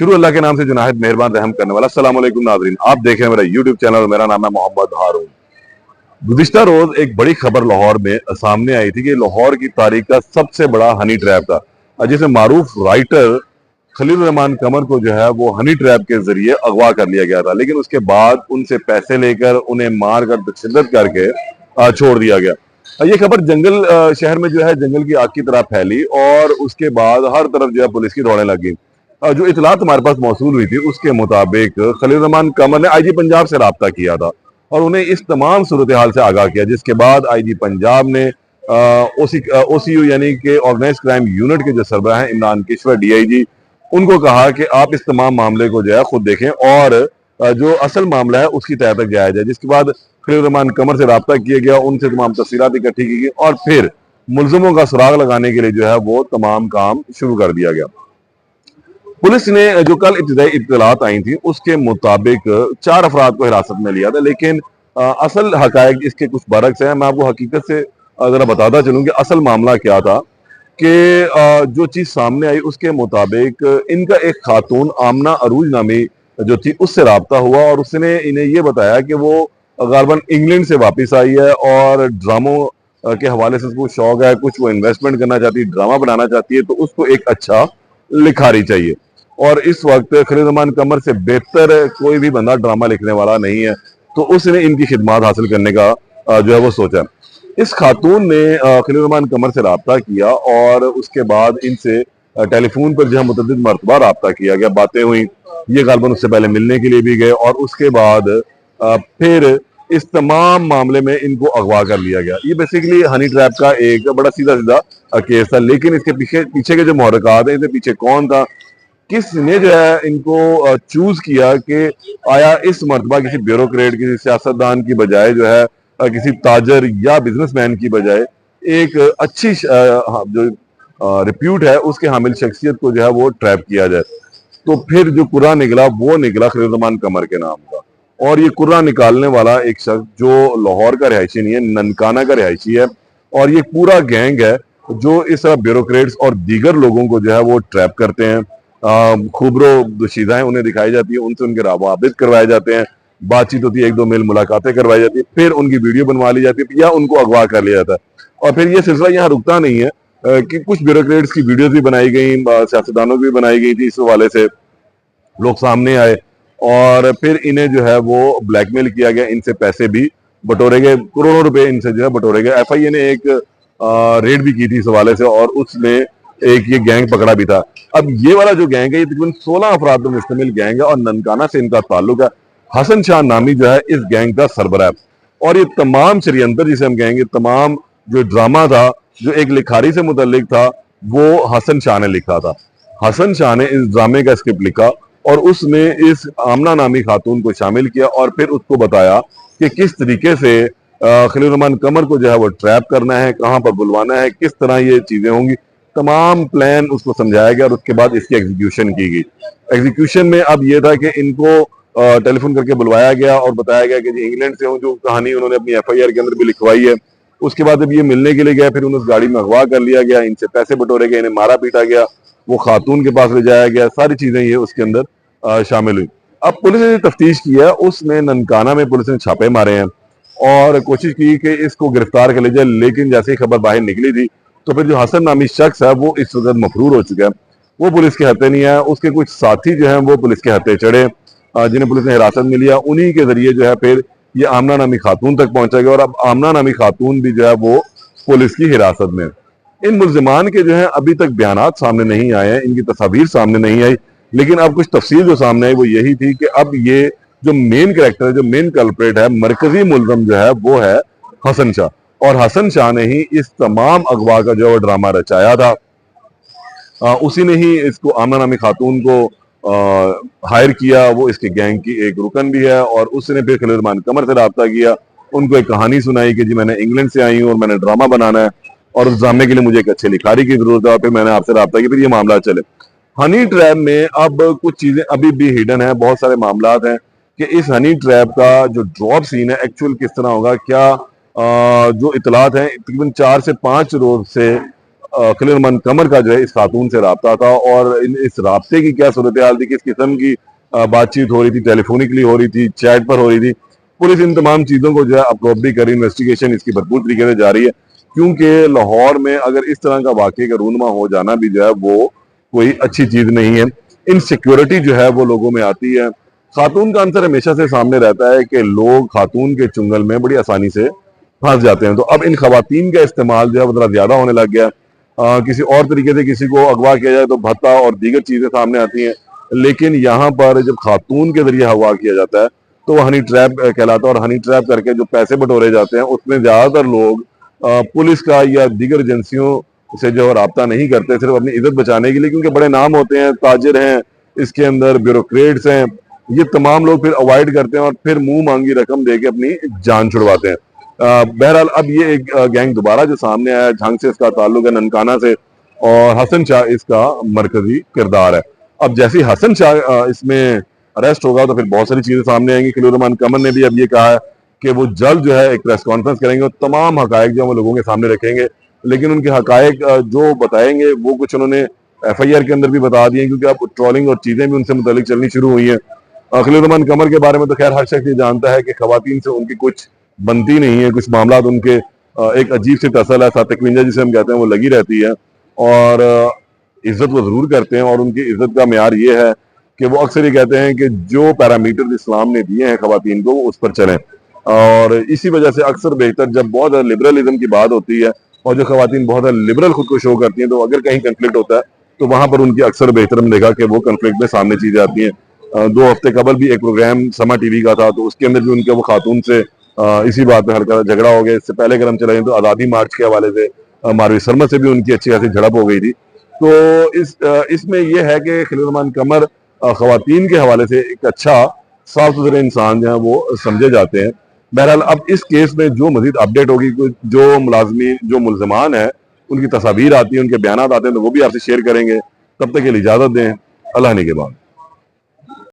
शुरू अल्लाह के नाम से जो नाहिद मेहरबान रहम करने वाला। अस्सलाम वालेकुम नाज़रीन, आप देख रहे हैं मेरा यूट्यूब चैनल। मेरा नाम है मोहम्मद हारून। गुज़िश्ता रोज एक बड़ी खबर लाहौर में सामने आई थी कि लाहौर की तारीख का सबसे बड़ा हनी ट्रैप था, जिसे मारूफ राइटर खलील रहमान कमर को जो है वो हनी ट्रैप के जरिए अगवा कर लिया गया था। लेकिन उसके बाद उनसे पैसे लेकर उन्हें मार कर तशद्दुद करके छोड़ दिया गया। ये खबर जंगल शहर में जो है जंगल की आग की तरह फैली और उसके बाद हर तरफ जो है पुलिस की दौड़ें लगी। जो इतलात हमारे पास मौसूल हुई थी उसके मुताबिक खलील रहमान कमर ने आईजी पंजाब से रब्ता किया था और उन्हें इस तमाम सूरत हाल से आगाह किया, जिसके बाद आईजी पंजाब ने ओसीयू यानी कि ऑर्गेनाइज क्राइम यूनिट के जो सरबराह हैं इमरान किश्वर डीआईजी, उनको कहा कि आप इस तमाम मामले को जो है खुद देखें और जो असल मामला है उसकी तह तक जाया जाए। जिसके बाद खलील रहमान कमर से रब्ता किया गया, उनसे तमाम तफसीलात इकट्ठी की गई और फिर मुलजमों का सुराग लगाने के लिए जो है वो तमाम काम शुरू कर दिया गया। पुलिस ने जो कल इब्तिदाई इत्तलात आई थी उसके मुताबिक 4 अफराद को हिरासत में लिया था, लेकिन असल हकायक इसके कुछ बरक्स हैं। मैं आपको हकीकत से जरा बताता चलूं कि असल मामला क्या था कि जो चीज सामने आई उसके मुताबिक इनका एक खातून आमना अरूज नामी जो थी उससे रब्ता हुआ और उसने इन्हें ये बताया कि वो गालबन इंग्लैंड से वापस आई है और ड्रामों के हवाले से उसको शौक है, कुछ वो इन्वेस्टमेंट करना चाहती है, ड्रामा बनाना चाहती है, तो उसको एक अच्छा लिखारी चाहिए। और इस वक्त खलील रहमान कमर से बेहतर कोई भी बंदा ड्रामा लिखने वाला नहीं है, तो उसने इनकी खिदमात हासिल करने का जो है वो सोचा। इस खातून ने खलील रहमान कमर से रब्ता किया और उसके बाद इनसे टेलीफोन पर जो है मुतअद्दिद मरतबा रब्ता किया गया, बातें हुई। ये गालबन उससे पहले मिलने के लिए भी गए और उसके बाद फिर इस तमाम मामले में इनको अगवा कर लिया गया। ये बेसिकली हनी ट्रैप का एक बड़ा सीधा सीधा केस था, लेकिन इसके पीछे के जो महरक़ात है, इसके पीछे कौन था, किसने जो है इनको चूज किया कि आया इस मर्तबा किसी ब्यूरोक्रेट, किसी सियासतदान की बजाय जो है किसी ताजर या बिजनेसमैन की बजाय एक अच्छी जो रिप्यूट है उसके हामिल शख्सियत को जो है वो ट्रैप किया जाए। तो फिर जो कुर्रा निकला वो निकला खलील रहमान कमर के नाम का। और ये कुर्रा निकालने वाला एक शख्स जो लाहौर का रिहायशी नहीं है, ननकाना का रिहायशी है और ये पूरा गैंग है जो इस तरह ब्यूरोक्रेट्स और दीगर लोगों को जो है वो ट्रैप करते हैं। खूबरो दोशीदाएं उन्हें दिखाई जाती है, उनसे उनके रवाबित करवाए जाते हैं, बातचीत होती है, 1-2 मेल मुलाकातें करवाई जाती है, फिर उनकी वीडियो बनवा ली जाती है या उनको अगवा कर लिया जाता है। और फिर ये सिलसिला यहाँ रुकता नहीं है कि कुछ ब्यूरोक्रेट्स की वीडियोज भी बनाई गई, सियासतदानों की भी बनाई गई थी, इस हवाले से लोग सामने आए और फिर इन्हें जो है वो ब्लैकमेल किया गया, इनसे पैसे भी बटोरे गए, करोड़ों रुपए इनसे जो है बटोरे गए। एफआईए ने एक रेड भी की थी इस हवाले से और उसमें एक ये गैंग पकड़ा भी था। अब ये वाला जो गैंग है ये तकरीबन 16 अफराद पर मुश्तमिल गैंग है और ननकाना से इनका ताल्लुक है। हसन शाह नामी जो है इस गैंग का सरबराह है और ये तमाम षड्यंत्र जिसे हम कहेंगे, तमाम जो ड्रामा था जो एक लिखारी से मुतल्लिक था वो हसन शाह ने लिखा था। हसन शाह ने इस ड्रामे का स्क्रिप्ट लिखा और उसने इस आमना नामी खातून को शामिल किया और फिर उसको बताया कि किस तरीके से खलील रहमान कमर को जो है वो ट्रैप करना है, कहाँ पर बुलवाना है, किस तरह ये चीजें होंगी, तमाम प्लान उसको समझाया गया और उसके बाद इसकी एग्जीक्यूशन की गई। एग्जीक्यूशन में अब ये था कि इनको टेलीफोन करके बुलवाया गया और बताया गया कि जी इंग्लैंड से हूँ, जो कहानी उन्होंने अपनी एफआईआर के अंदर भी लिखवाई है। उसके बाद जब ये मिलने के लिए गया फिर उन्हें उस गाड़ी में अगवा कर लिया गया, इनसे पैसे बटोरे गए, इन्हें मारा पीटा गया, वो खातून के पास ले जाया गया, सारी चीजें ये उसके अंदर शामिल हुई। अब पुलिस ने तफ्तीश की है, उसमें ननकाना में पुलिस ने छापे मारे हैं और कोशिश की कि इसको गिरफ्तार कर लिया जाए, लेकिन जैसे ही खबर बाहर निकली थी तो फिर जो हसन नामी शख्स है वो इस वक्त मफरूर हो चुका है, वो पुलिस के हत्थे नहीं है। उसके कुछ साथी जो हैं वो पुलिस के हत्थे चढ़े, जिन्हें पुलिस ने हिरासत में लिया, उन्हीं के जरिए जो है फिर ये आमना नामी खातून तक पहुंचा गया और अब आमना नामी खातून भी जो है वो पुलिस की हिरासत में। इन मुल्जिमान के जो है अभी तक बयानात सामने नहीं आए हैं, इनकी तस्वीर सामने नहीं आई, लेकिन अब कुछ तफसील जो सामने आई वो यही थी कि अब ये जो मेन कैरेक्टर है, जो मेन कल्प्रेट है, मरकजी मुलजम जो है वो है हसन शाह और हसन शाह ने ही इस तमाम अगवा का जो ड्रामा रचाया था। उसी ने ही इसको आमना नामी खातून को हायर किया, वो इसके गैंग की एक रुकन भी है और उसने फिर खलील रहमान कमर से रब्ता किया, उनको एक कहानी सुनाई कि जी मैंने इंग्लैंड से आई हूँ और मैंने ड्रामा बनाना है और उस ड्रामे के लिए मुझे एक अच्छे लिखारी की जरूरत है और फिर मैंने आपसे रब्ता किया, फिर ये मामला चले। हनी ट्रैप में अब कुछ चीजें अभी भी हिडन है, बहुत सारे मामला हैं कि इस हनी ट्रैप का जो ड्रॉप सीन है एक्चुअल किस तरह होगा, क्या जो इतलात हैं तकरीबन 4 से 5 रोज से खलील रहमान कमर का जो है इस खातून से रब्ता था, और इस रब्ते की क्या सूरत हाल थी, किस किस्म की बातचीत हो रही थी, टेलीफोनिकली हो रही थी, चैट पर हो रही थी। पुलिस इन तमाम चीज़ों को जो है अप्रोब भी करी, इन्वेस्टिगेशन इसकी भरपूर तरीके से जारी है, क्योंकि लाहौर में अगर इस तरह का वाक़े का रूनमा हो जाना भी जो है वो कोई अच्छी चीज़ नहीं है। इनसिक्योरिटी जो है वो लोगों में आती है। खातून का आंसर हमेशा से सामने रहता है कि लोग खातून के चुंगल में बड़ी आसानी से फंस जाते हैं। तो अब इन खवातीन का इस्तेमाल जो है वो ज़रा ज़्यादा होने लग गया। किसी और तरीके से किसी को अगवा किया जाए तो भत्ता और दीगर चीज़ें सामने आती हैं, लेकिन यहाँ पर जब खातून के ज़रिए अगवा किया जाता है तो वो हनी ट्रैप कहलाता है, और हनी ट्रैप करके जो पैसे बटोरे जाते हैं उसमें ज़्यादातर लोग पुलिस का या दीगर एजेंसियों से जो रब्ता नहीं करते, सिर्फ अपनी इज्जत बचाने के लिए, क्योंकि बड़े नाम होते हैं, ताजिर हैं, इसके अंदर ब्यूरोक्रेट्स हैं, ये तमाम लोग फिर अवॉइड करते हैं और फिर मुंह मांगी रकम देके अपनी जान छुड़वाते हैं। बहरहाल अब ये एक गैंग दोबारा जो सामने आया है, झंग से इसका ताल्लुक है, ननकाना से, और हसन शाह इसका मरकजी किरदार है। अब जैसे ही हसन शाह इसमें अरेस्ट होगा तो फिर बहुत सारी चीजें सामने आएंगी। खलील रहमान कमर ने भी अब ये कहा है कि वो जल्द जो है एक प्रेस कॉन्फ्रेंस करेंगे और तमाम हकायक जो है वो लोगों के सामने रखेंगे, लेकिन उनके हकायक जो बताएंगे वो कुछ उन्होंने FIR के अंदर भी बता दिए, क्योंकि अब ट्रोलिंग और चीजें भी उनसे मुतालिक चलनी शुरू हुई हैं। खलील रहमान कमर के बारे में तो खैर हर शख्स ये जानता है कि खवातीन से उनकी कुछ बनती नहीं है, कुछ मामला उनके एक अजीब सी तसल है, 751 जिसे हम कहते हैं, वो लगी रहती है, और इज्जत वो जरूर करते हैं, और उनकी इज्जत का मेयार ये है कि वो अक्सर ये कहते हैं कि जो पैरामीटर इस्लाम ने दिए हैं खवातीन को वो उस पर चलें, और इसी वजह से अक्सर बेहतर जब बहुत ज़्यादा लिबरलिज्म की बात होती है और जो खवातीन बहुत ज़्यादा लिबरल खुद को शो करती हैं, तो अगर कहीं कंफ्लिक्ट होता है तो वहां पर उनकी अक्सर बेहतर हमने देखा कि वो कंफ्लिक्ट में सामने चीजें आती हैं। 2 हफ्ते कबल भी एक प्रोग्राम समा TV का था, तो उसके अंदर भी उनके वो खातून से इसी बात पे हल्का झगड़ा हो गया। इससे पहले अगर हम चले जाएं तो आज़ादी मार्च के हवाले से मारवी शर्मा से भी उनकी अच्छी खासी झड़प हो गई थी। तो इसमें यह है कि खलील रहमान कमर खवातीन के हवाले से एक अच्छा साफ सुथरे इंसान जो है वो समझे जाते हैं। बहरहाल अब इस केस में जो मजीद अपडेट होगी, जो मुलाजमी जो मुलजमान है उनकी तस्वीर आती है, उनके बयान आते हैं, तो वो भी आपसे शेयर करेंगे। तब तक के लिए इजाजत दें। अल्लाह ने के बाद।